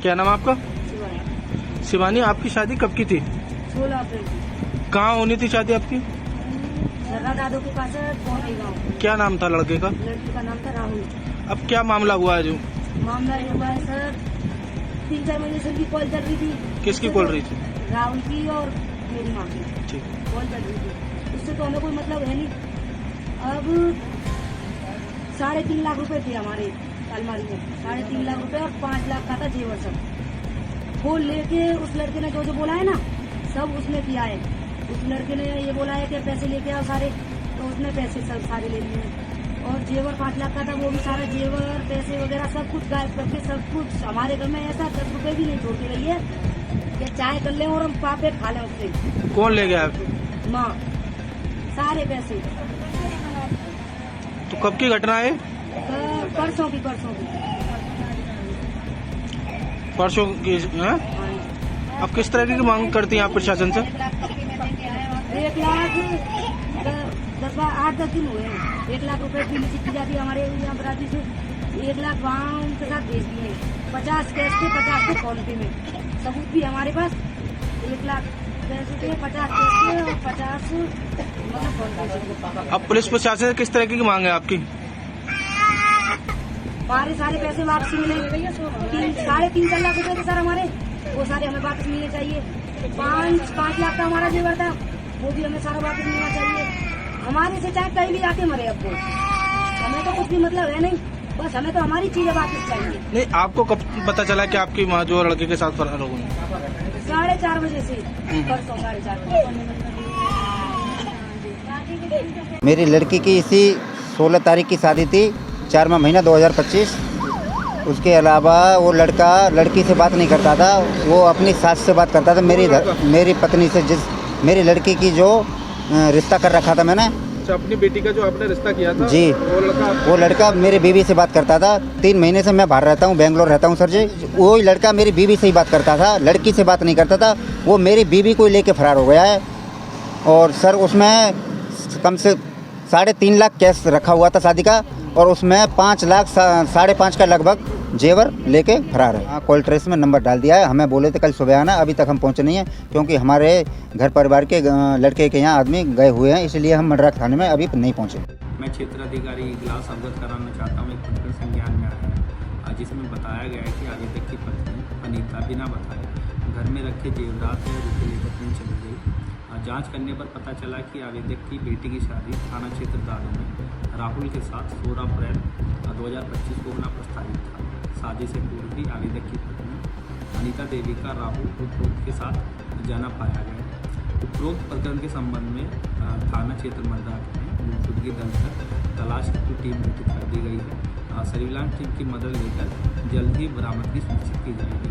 क्या नाम है आपका? शिवानी। आपकी शादी कब की थी? 16 अप्रैल की। कहाँ होनी थी शादी आपकी? सर्रा दादू के पास गाँव। क्या नाम था लड़के का? लड़की का नाम था राहुल। अब क्या मामला हुआ है जो? मामला ये हुआ है सर, 3-4 महीने से उनकी कॉल चल रही थी। किसकी कॉल रही थी? राहुल की और मेरी माँ की ठीक। कॉल चल रही थी। उससे तो हमें कोई मतलब है नहीं। अब 3.5 लाख रुपए थे हमारे अलमारी में, 3.5 लाख रुपए और 5 लाख का था जेवर सब। वो लेके उस लड़के ने जो बोला है ना, सब उसने किया है। उस लड़के ने ये बोला है कि पैसे लेके आओ सारे, तो उसने पैसे सब सारे ले लिए। और जेवर 5 लाख का था, वो भी सारा जेवर पैसे वगैरह सब कुछ गायब करके सब कुछ हमारे घर में ऐसा 10 रुपए भी नहीं छोड़ती रही है कि चाय कर ले और हम पापे खा लें उससे। कौन ले गया? माँ, सारे पैसे। तो कब की घटना है? परसों की। परसों की है? अब किस तरह की मांग करती हैं आप प्रशासन से? 1 लाख 8-10 दिन हुए हैं। 1 लाख रुपए की लिखी जाती है हमारे यहाँ बराती से। 1 लाख वहाँ उनके साथ भेज दिए। 50 कैश के, 50 के फोन पे में सबूत भी हमारे पास। 1 लाख पैसे के, 50 कैश के और 50 मतलब फोन पे से। अब पुलिस प्रशासन से किस तरह की मांग है आपकी? हमारे सारे पैसे वापस मिले। 3.5-4 लाख रुपए थे सर हमारे, वो सारे हमें वापस मिलने चाहिए। 5 लाख का हमारा जेवर था, वो भी हमें सारा वापस मिलना चाहिए। हमारे से चाहे कहीं भी आके मरे, अब वो हमें तो कुछ भी मतलब है नहीं, बस हमें तो हमारी चीजें वापस चाहिए। नहीं, आपको कब पता चला कि आपकी माँ जो लड़के के साथ फरार हो गई? 4:30 बजे से, परसों 4:30 बजे। मेरी लड़की की इसी 16 तारीख की शादी थी, 4वां महीना 2025। उसके अलावा वो लड़का लड़की से बात नहीं करता था, वो अपनी सास से बात करता था। मेरी पत्नी से, मेरी लड़की की जो रिश्ता कर रखा था मैंने। अच्छा, अपनी बेटी का जो आपने रिश्ता किया था जी, वो लड़का मेरी बीवी से बात करता था। 3 महीने से मैं बाहर रहता हूँ, बेंगलोर रहता हूँ सर जी। वही लड़का मेरी बीवी से ही बात करता था, लड़की से बात नहीं करता था। वो मेरी बीवी को लेके फरार हो गया है। और सर उसमें कम से 3.5 लाख कैश रखा हुआ था शादी का, और उसमें 5 लाख 5.5 का लगभग जेवर लेके फरार है। कॉल ट्रेस में नंबर डाल दिया है। हमें बोले थे कल सुबह आना, अभी तक हम पहुंचे नहीं हैं, क्योंकि हमारे घर परिवार के लड़के के यहाँ आदमी गए हुए हैं, इसलिए हम मडराक थाने में अभी नहीं पहुंचे। मैं क्षेत्राधिकारी इगलास अवगत कराना चाहता हूँ। एक प्रकरण संज्ञान में आया है, जिसमें बताया गया है कि आवेदक की पत्नी अनीता बिना बताए घर में रखे जेवरात और रुपये लेकर कहीं चली गई। जांच करने पर पता चला कि आवेदक की बेटी की शादी थाना क्षेत्र दादू में राहुल के साथ 16 अप्रैल 2025 को होना प्रस्तावित था। शादी से पूर्व भी आवेदक की पत्नी अनीता देवी का राहुल उपरोक्त के साथ जाना पाया गया। उपरोक्त प्रकरण के संबंध में थाना क्षेत्र मर्दाख में गुमशुदगी दल कर तलाश की टीम गठित कर दी गई है। सर्विलांस टीम की मदद लेकर जल्द ही बरामदगी सुनिश्चित की जाएगी।